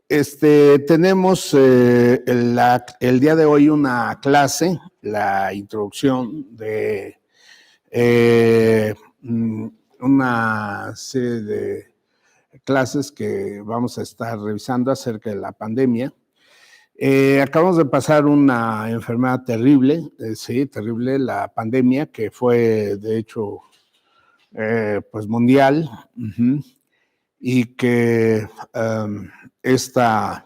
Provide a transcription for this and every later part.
Tenemos el día de hoy una clase, la introducción de una serie de clases que vamos a estar revisando acerca de la pandemia. Acabamos de pasar una enfermedad terrible, sí, terrible, la pandemia, que fue de hecho pues mundial, y que esta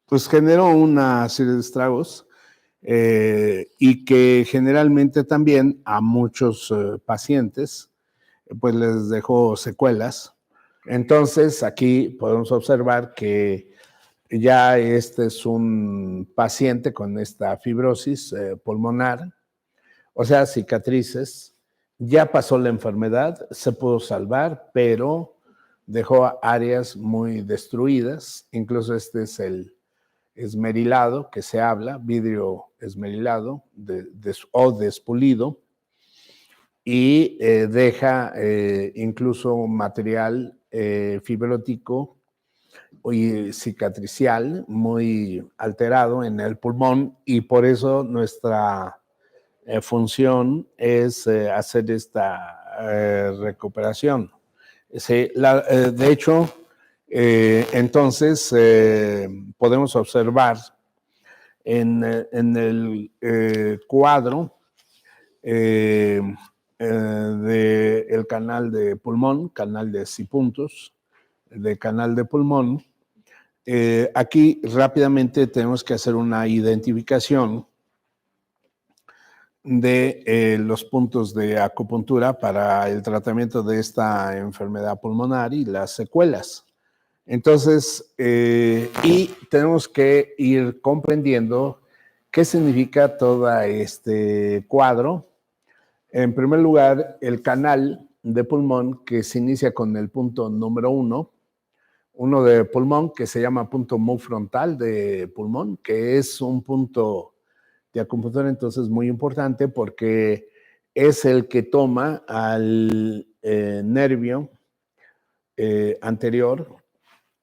pues generó una serie de estragos y que generalmente también a muchos pacientes pues les dejó secuelas. Entonces aquí podemos observar que ya este es un paciente con esta fibrosis pulmonar, o sea, cicatrices. Ya pasó la enfermedad, se pudo salvar, pero dejó áreas muy destruidas. Incluso este es el esmerilado que se habla, vidrio esmerilado o despulido, y deja incluso material fibrótico y cicatricial muy alterado en el pulmón, y por eso nuestra función es hacer esta recuperación. Sí, de hecho, entonces podemos observar en el cuadro del canal de pulmón, canal de Sipuntus, de canal de pulmón. Aquí rápidamente tenemos que hacer una identificación de los puntos de acupuntura para el tratamiento de esta enfermedad pulmonar y las secuelas. Entonces, y tenemos que ir comprendiendo qué significa todo este cuadro. En primer lugar, el canal de pulmón, que se inicia con el punto número uno de pulmón, que se llama punto muy frontal de pulmón, que es un punto de acupuntura entonces muy importante porque es el que toma al nervio anterior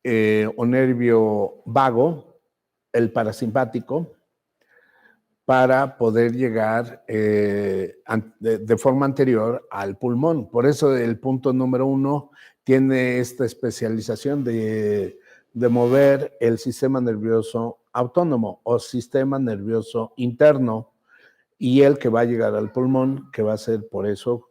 o nervio vago, el parasimpático, para poder llegar de forma anterior al pulmón. Por eso el punto número uno tiene esta especialización de mover el sistema nervioso autónomo o sistema nervioso interno, y el que va a llegar al pulmón, que va a ser por eso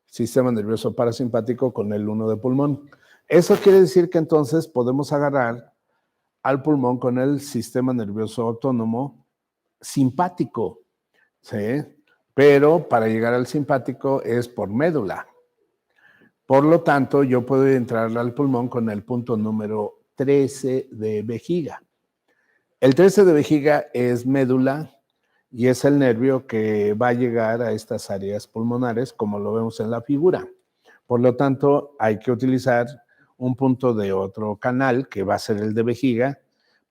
sistema nervioso parasimpático con el 1 de pulmón. Eso quiere decir que entonces podemos agarrar al pulmón con el sistema nervioso autónomo simpático, ¿sí? Pero para llegar al simpático es por médula. Por lo tanto, yo puedo entrar al pulmón con el punto número 13 de vejiga. El 13 de vejiga es médula y es el nervio que va a llegar a estas áreas pulmonares, como lo vemos en la figura. Por lo tanto, hay que utilizar un punto de otro canal, que va a ser el de vejiga,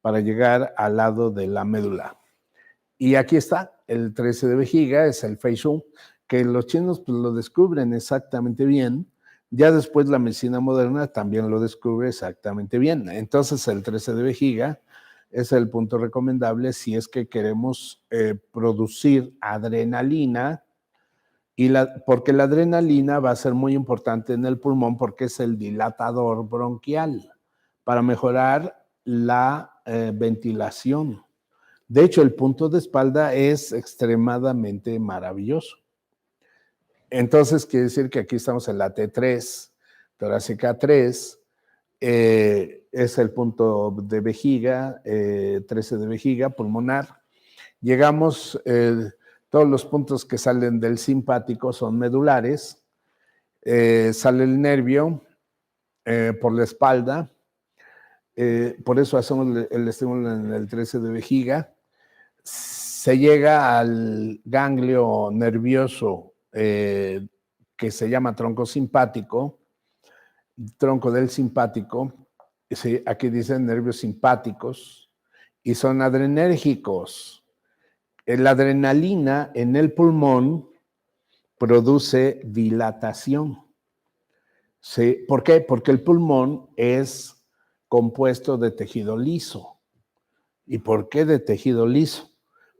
para llegar al lado de la médula. Y aquí está, el 13 de vejiga, es el Fei Shu, que los chinos pues, lo descubren exactamente bien. Ya después la medicina moderna también lo descubre exactamente bien. Entonces el 13 de vejiga es el punto recomendable si es que queremos producir adrenalina, porque la adrenalina va a ser muy importante en el pulmón porque es el dilatador bronquial para mejorar la ventilación. De hecho, el punto de espalda es extremadamente maravilloso. Entonces, quiere decir que aquí estamos en la T3, torácica 3, es el punto de vejiga, 13 de vejiga, pulmonar. Llegamos, todos los puntos que salen del simpático son medulares, sale el nervio por la espalda, por eso hacemos el estímulo en el 13 de vejiga. Se llega al ganglio nervioso que se llama tronco simpático, tronco del simpático, sí, aquí dicen nervios simpáticos, y son adrenérgicos. La adrenalina en el pulmón produce dilatación. ¿Sí? ¿Por qué? Porque el pulmón es compuesto de tejido liso. ¿Y por qué de tejido liso?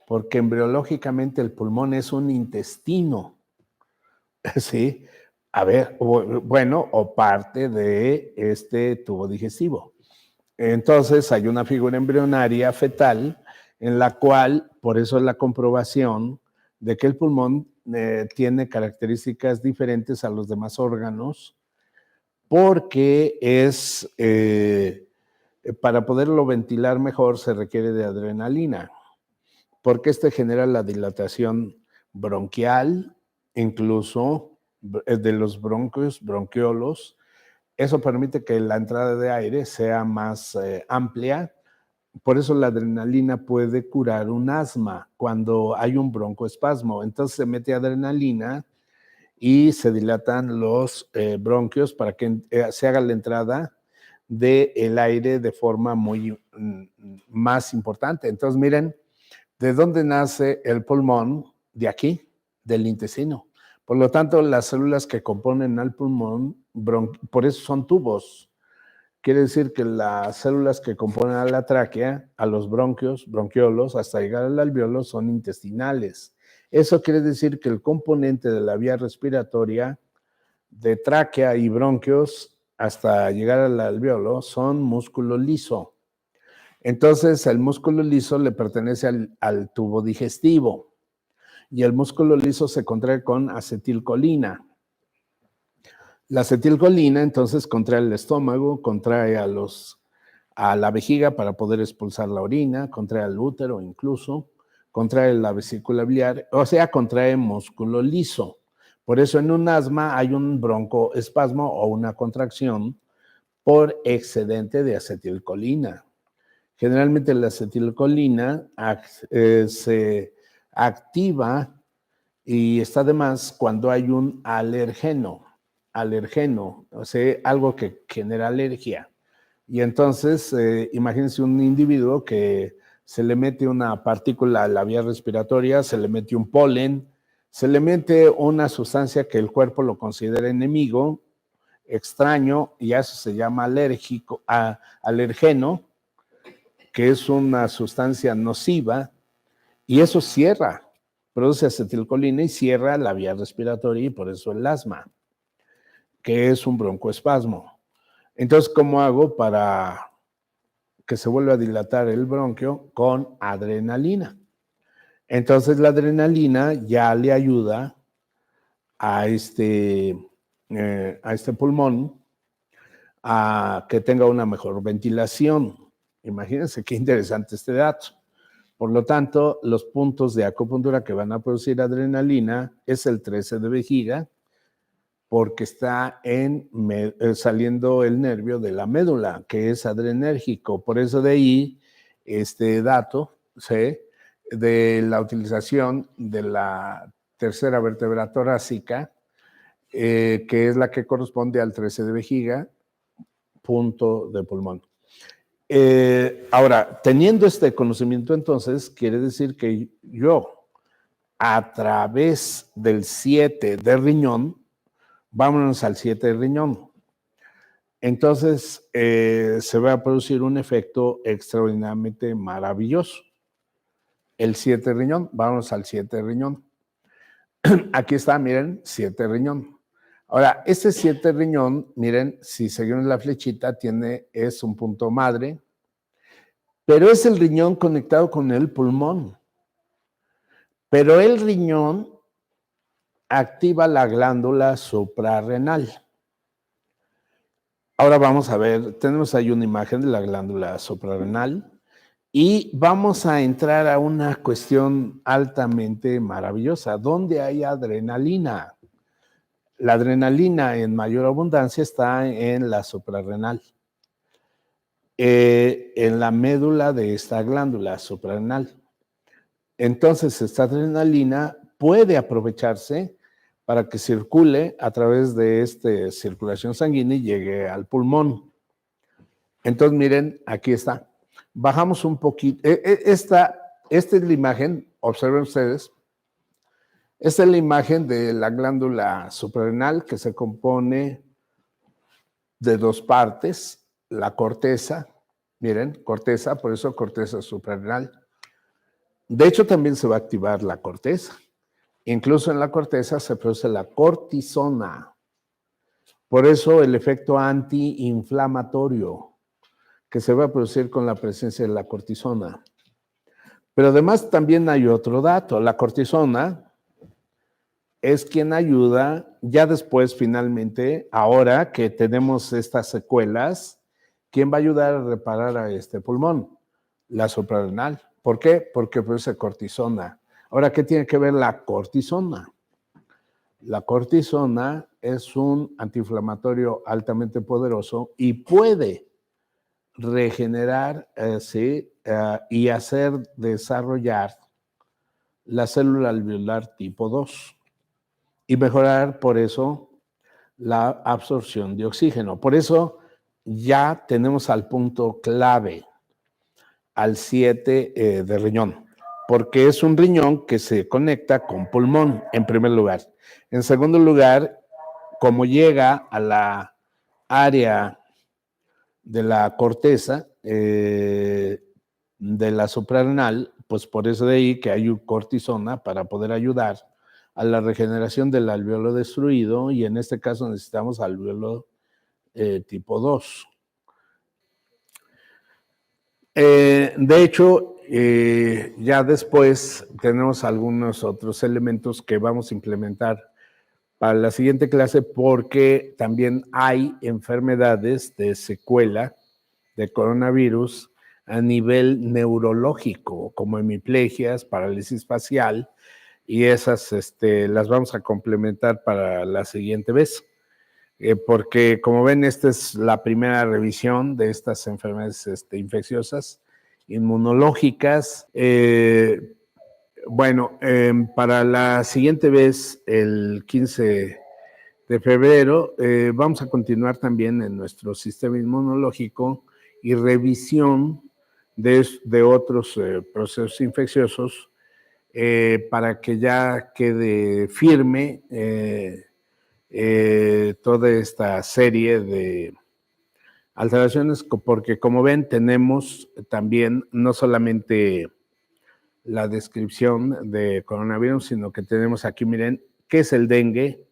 Porque embriológicamente el pulmón es un intestino, ¿sí? A ver, bueno, o parte de este tubo digestivo. Entonces hay una figura embrionaria fetal en la cual, por eso es la comprobación de que el pulmón tiene características diferentes a los demás órganos, porque es, para poderlo ventilar mejor se requiere de adrenalina, porque este genera la dilatación bronquial, incluso de los bronquios, bronquiolos. Eso permite que la entrada de aire sea más amplia. Por eso la adrenalina puede curar un asma cuando hay un broncoespasmo. Entonces se mete adrenalina y se dilatan los bronquios para que se haga la entrada del aire de forma muy más importante. Entonces miren, ¿de dónde nace el pulmón? De aquí, del intestino. Por lo tanto, las células que componen al pulmón, por eso son tubos. Quiere decir que las células que componen a la tráquea, a los bronquios, bronquiolos, hasta llegar al alveolo, son intestinales. Eso quiere decir que el componente de la vía respiratoria, de tráquea y bronquios, hasta llegar al alveolo, son músculo liso. Entonces, el músculo liso le pertenece al tubo digestivo y el músculo liso se contrae con acetilcolina. La acetilcolina entonces contrae el estómago, contrae a la vejiga para poder expulsar la orina, contrae al útero incluso, contrae la vesícula biliar, o sea, contrae músculo liso. Por eso en un asma hay un broncoespasmo o una contracción por excedente de acetilcolina. Generalmente la acetilcolina se activa y está de más cuando hay un alergeno, o sea, algo que genera alergia. Y entonces, imagínense un individuo que se le mete una partícula a la vía respiratoria, se le mete un polen, se le mete una sustancia que el cuerpo lo considera enemigo, extraño, y a eso se llama alergeno, que es una sustancia nociva, y eso cierra, produce acetilcolina y cierra la vía respiratoria y por eso el asma, que es un broncoespasmo. Entonces, ¿cómo hago para que se vuelva a dilatar el bronquio? Con adrenalina. Entonces, la adrenalina ya le ayuda a este pulmón a que tenga una mejor ventilación. Imagínense qué interesante este dato. Por lo tanto, los puntos de acupuntura que van a producir adrenalina es el 13 de vejiga, porque está saliendo el nervio de la médula, que es adrenérgico. Por eso de ahí este dato, ¿sí?, de la utilización de la tercera vértebra torácica, que es la que corresponde al 13 de vejiga, punto de pulmón. Ahora, teniendo este conocimiento, entonces, quiere decir que yo, a través del 7 de riñón, vámonos al 7 de riñón. Entonces, se va a producir un efecto extraordinariamente maravilloso. El 7 de riñón, vámonos al 7 de riñón. Aquí está, miren, 7 de riñón. Ahora, este 7 de riñón, miren, si seguimos la flechita, es un punto madre, pero es el riñón conectado con el pulmón. Pero el riñón activa la glándula suprarrenal. Ahora vamos a ver, tenemos ahí una imagen de la glándula suprarrenal y vamos a entrar a una cuestión altamente maravillosa. ¿Dónde hay adrenalina? La adrenalina en mayor abundancia está en la suprarrenal, en la médula de esta glándula suprarrenal. Entonces, esta adrenalina puede aprovecharse para que circule a través de esta circulación sanguínea y llegue al pulmón. Entonces, miren, aquí está. Bajamos un poquito. Esta es la imagen, observen ustedes. Esta es la imagen de la glándula suprarrenal que se compone de dos partes. la corteza, miren, corteza, por eso corteza suprarrenal. De hecho, también se va a activar la corteza. Incluso en la corteza se produce la cortisona. Por eso el efecto antiinflamatorio que se va a producir con la presencia de la cortisona. Pero además también hay otro dato. La cortisona es quien ayuda, ya después finalmente, ahora que tenemos estas secuelas, ¿quién va a ayudar a reparar a este pulmón? La suprarrenal. ¿Por qué? Porque produce cortisona. Ahora, ¿qué tiene que ver la cortisona? La cortisona es un antiinflamatorio altamente poderoso y puede regenerar y hacer desarrollar la célula alveolar tipo 2 y mejorar por eso la absorción de oxígeno. Por eso ya tenemos al punto clave, al 7 de riñón, porque es un riñón que se conecta con pulmón en primer lugar. En segundo lugar, como llega a la área de la corteza de la suprarrenal, pues por eso de ahí que hay cortisona para poder ayudar a la regeneración del alveolo destruido y en este caso necesitamos alveolo tipo 2. De hecho, ya después tenemos algunos otros elementos que vamos a implementar para la siguiente clase porque también hay enfermedades de secuela de coronavirus a nivel neurológico, como hemiplegias, parálisis facial, y esas las vamos a complementar para la siguiente vez. Porque como ven, esta es la primera revisión de estas enfermedades infecciosas, inmunológicas. Bueno, para la siguiente vez, el 15 de febrero, vamos a continuar también en nuestro sistema inmunológico y revisión de otros procesos infecciosos para que ya quede firme toda esta serie de alteraciones, porque como ven tenemos también no solamente la descripción de coronavirus, sino que tenemos aquí, miren, ¿qué es el dengue?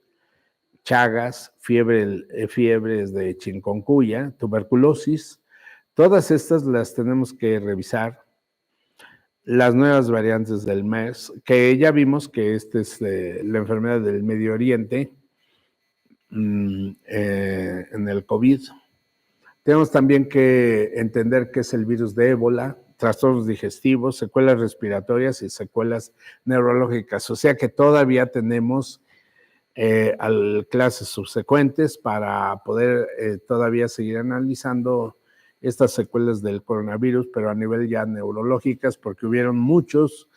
Chagas, fiebres de chikungunya, tuberculosis. Todas estas las tenemos que revisar. Las nuevas variantes del MERS, que ya vimos que esta es la enfermedad del Medio Oriente en el COVID. Tenemos también que entender qué es el virus de ébola, trastornos digestivos, secuelas respiratorias y secuelas neurológicas. O sea que todavía tenemos clases subsecuentes para poder todavía seguir analizando estas secuelas del coronavirus, pero a nivel ya neurológicas, porque hubieron muchos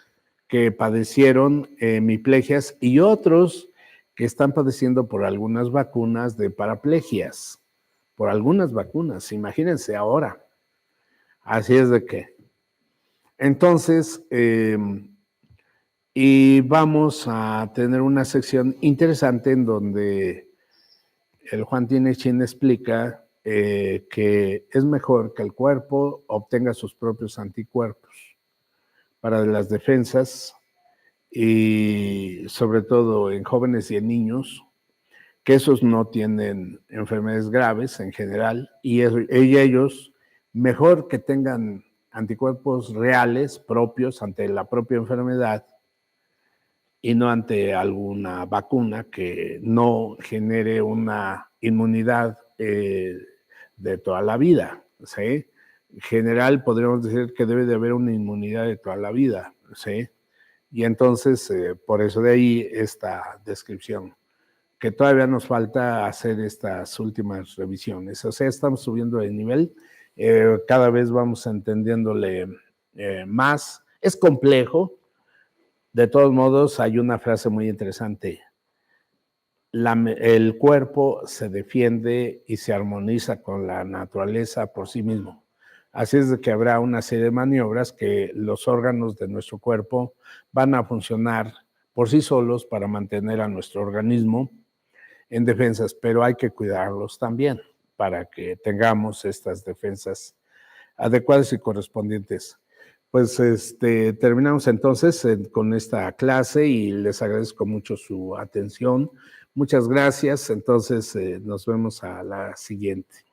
que padecieron hemiplegias y otros que están padeciendo por algunas vacunas de paraplegias, por algunas vacunas, imagínense ahora. Así es de que. Entonces, y vamos a tener una sección interesante en donde el Juan Tinechin explica que es mejor que el cuerpo obtenga sus propios anticuerpos para las defensas y sobre todo en jóvenes y en niños, que esos no tienen enfermedades graves en general y ellos mejor que tengan anticuerpos reales propios ante la propia enfermedad y no ante alguna vacuna que no genere una inmunidad de toda la vida, ¿sí? En general, podríamos decir que debe de haber una inmunidad de toda la vida, ¿sí? Y entonces, por eso de ahí esta descripción, que todavía nos falta hacer estas últimas revisiones. O sea, estamos subiendo de nivel, cada vez vamos entendiéndole más. Es complejo. De todos modos, hay una frase muy interesante. El cuerpo se defiende y se armoniza con la naturaleza por sí mismo. Así es de que habrá una serie de maniobras que los órganos de nuestro cuerpo van a funcionar por sí solos para mantener a nuestro organismo en defensas, pero hay que cuidarlos también. para que tengamos estas defensas adecuadas y correspondientes. Pues terminamos entonces con esta clase y les agradezco mucho su atención. Muchas gracias. Entonces nos vemos a la siguiente.